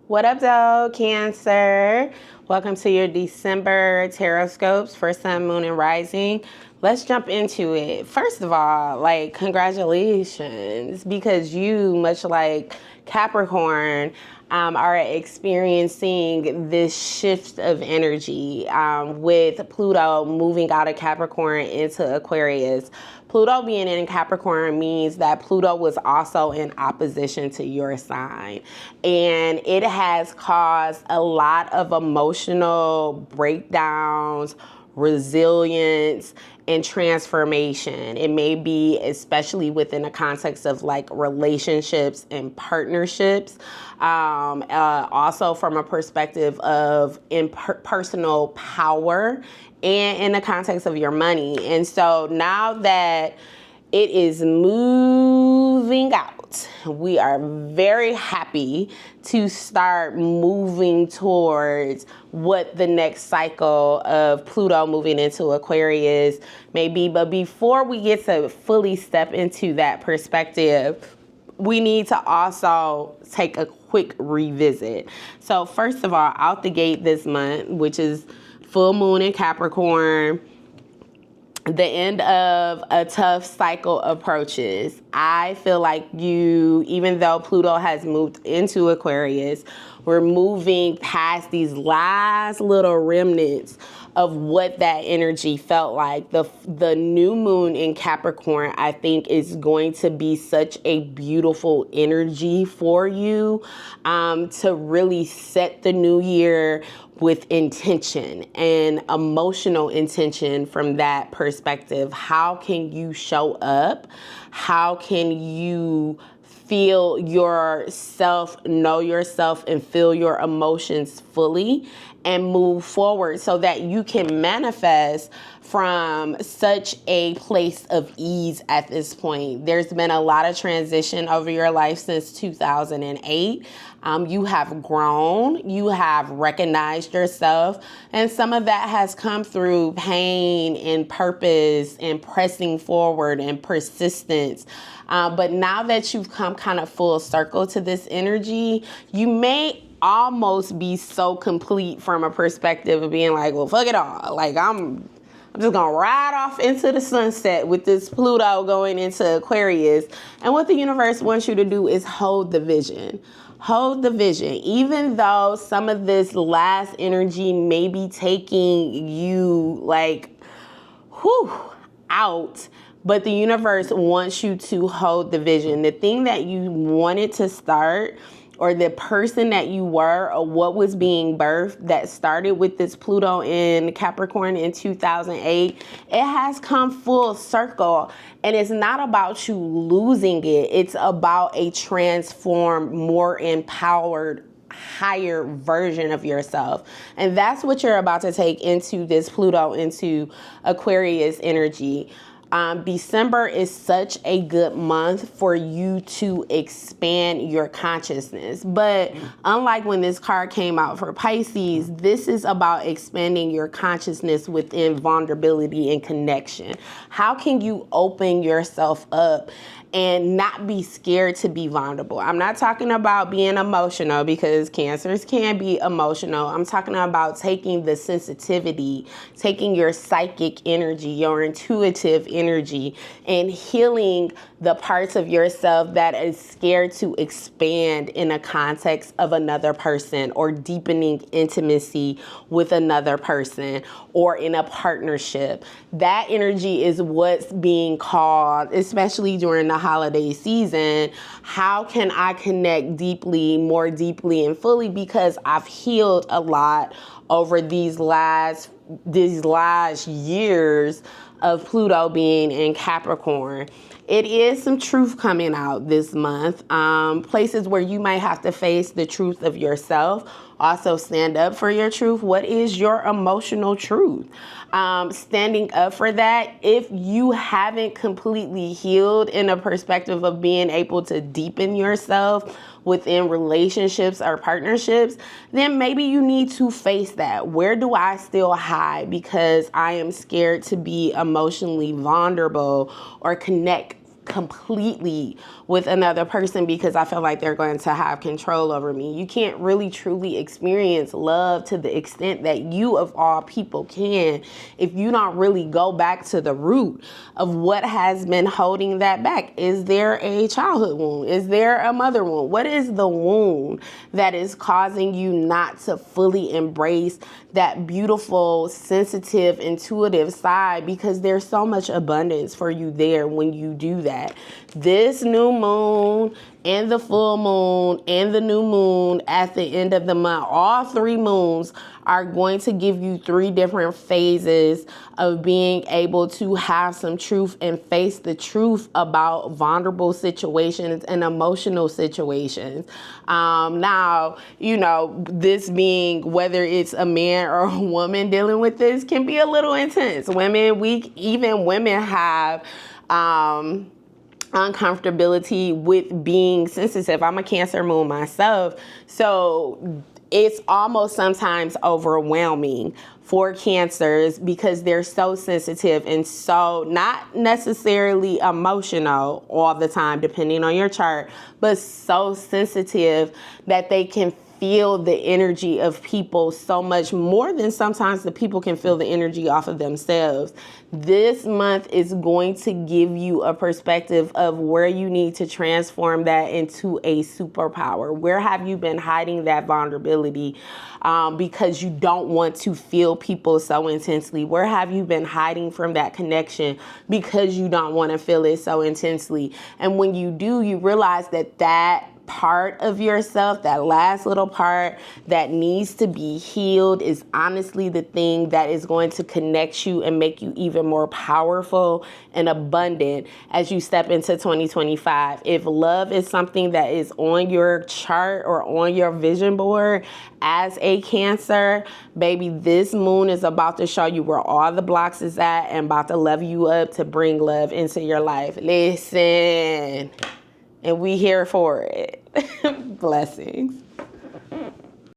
What up, though, Cancer? Welcome to your December Tarotscopes for Sun, Moon, and Rising. Let's jump into it. First of all, congratulations, because you, much like Capricorn, are experiencing this shift of energy with Pluto moving out of Capricorn into Aquarius. Pluto being in Capricorn means that Pluto was also in opposition to your sign. And it has caused a lot of emotional breakdowns, resilience, and transformation. It may be especially within the context of like relationships and partnerships. Also from a perspective of personal power and in the context of your money. And so now that it is moving out, we are very happy to start moving towards what the next cycle of Pluto moving into Aquarius may be. But before we get to fully step into that perspective, we need to also take a quick revisit. So first of all, out the gate this month, which is full moon in Capricorn, the end of a tough cycle approaches. I feel like you, even though Pluto has moved into Aquarius, we're moving past these last little remnants of what that energy felt like. The new moon in Capricorn, I think, is going to be such a beautiful energy for you to really set the new year with intention and emotional intention from that perspective. How can you show up? How can you feel yourself, know yourself, and feel your emotions fully and move forward so that you can manifest from such a place of ease at this point? There's been a lot of transition over your life since 2008. You have grown, you have recognized yourself, and some of that has come through pain and purpose and pressing forward and persistence. But now that you've come kind of full circle to this energy, you may almost be so complete from a perspective of being like, well, fuck it all. Like, I'm just gonna ride off into the sunset with this Pluto going into Aquarius. And what the universe wants you to do is hold the vision. Hold the vision. Even though some of this last energy may be taking you out, but the universe wants you to hold the vision. The thing that you wanted to start, or the person that you were, or what was being birthed that started with this Pluto in Capricorn in 2008, it has come full circle. And it's not about you losing it. It's about a transformed, more empowered, higher version of yourself. And that's what you're about to take into this Pluto, into Aquarius energy. December is such a good month for you to expand your consciousness. But unlike when this card came out for Pisces, this is about expanding your consciousness within vulnerability and connection. How can you open yourself up and not be scared to be vulnerable? I'm not talking about being emotional, because Cancers can be emotional. I'm talking about taking the sensitivity, taking your psychic energy, your intuitive energy, and healing the parts of yourself that is scared to expand in a context of another person, or deepening intimacy with another person, or in a partnership. That energy is what's being called, especially during the holiday season. How can I connect deeply, more deeply and fully? Because I've healed a lot over these last years of Pluto being in Capricorn. It is some truth coming out this month. Places where you might have to face the truth of yourself. Also stand up for your truth. What is your emotional truth? Standing up for that. If you haven't completely healed in a perspective of being able to deepen yourself within relationships or partnerships, then maybe you need to face that. Where do I still hide because I am scared to be emotionally vulnerable or connect completely with another person because I feel like they're going to have control over me. You can't really truly experience love to the extent that you of all people can if you don't really go back to the root of what has been holding that back. Is there a childhood wound? Is there a mother wound? What is the wound that is causing you not to fully embrace that beautiful, sensitive, intuitive side? Because there's so much abundance for you there when you do that. This new moon and the full moon and the new moon at the end of the month, all 3 moons are going to give you 3 different phases of being able to have some truth and face the truth about vulnerable situations and emotional situations. Now, this being, whether it's a man or a woman dealing with this, can be a little intense. Even women have uncomfortability with being sensitive. I'm a Cancer moon myself, so it's almost sometimes overwhelming for Cancers because they're so sensitive and so not necessarily emotional all the time, depending on your chart, but so sensitive that they can feel the energy of people so much more than sometimes the people can feel the energy off of themselves. This month is going to give you a perspective of where you need to transform that into a superpower. Where have you been hiding that vulnerability because you don't want to feel people so intensely? Where have you been hiding from that connection because you don't want to feel it so intensely? And when you do, you realize that part of yourself, that last little part that needs to be healed, is honestly the thing that is going to connect you and make you even more powerful and abundant as you step into 2025. If love is something that is on your chart or on your vision board as a Cancer, baby, this moon is about to show you where all the blocks is at and about to level you up to bring love into your life. Listen. And we here for it. Blessings.